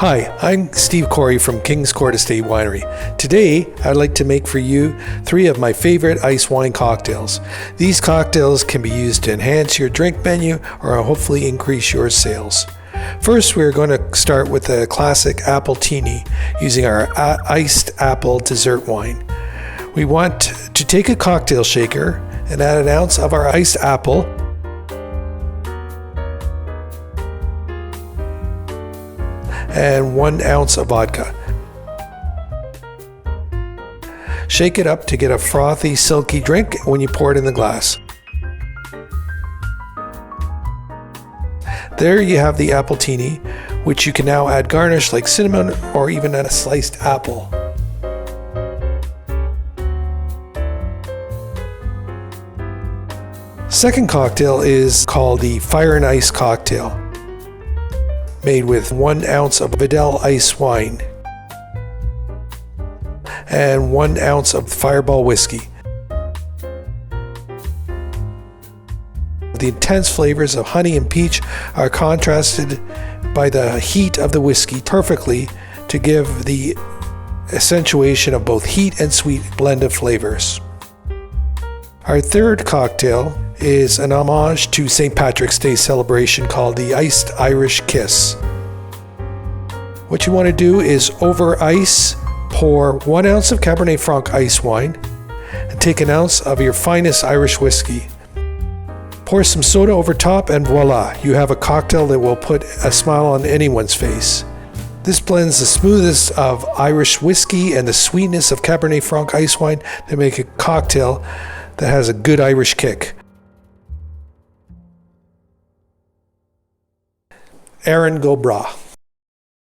Hi, I'm Steve Corey from King's Court Estate Winery. Today, I'd like to make for you 3 of my favorite ice wine cocktails. These cocktails can be used to enhance your drink menu or hopefully increase your sales. First, we're going to start with a classic appletini using our iced apple dessert wine. We want to take a cocktail shaker and add an ounce of our iced apple, and 1 ounce of vodka. Shake it up to get a frothy, silky drink when you pour it in the glass. There you have the appletini, which you can now add garnish like cinnamon or even a sliced apple. Second cocktail is called the Fire and Ice cocktail, made with 1 ounce of Vidal Icewine and 1 ounce of Fireball whiskey. The intense flavors of honey and peach are contrasted by the heat of the whiskey perfectly to give the accentuation of both heat and sweet blend of flavors. Our third cocktail is an homage to St. Patrick's Day celebration called the Iced Irish Kiss. What you want to do is over ice, pour 1 ounce of Cabernet Franc Icewine and take 1 ounce of your finest Irish whiskey. Pour some soda over top and voila, you have a cocktail that will put a smile on anyone's face. This blends the smoothness of Irish whiskey and the sweetness of Cabernet Franc Icewine to make a cocktail that has a good Irish kick. Aaron, go bragh.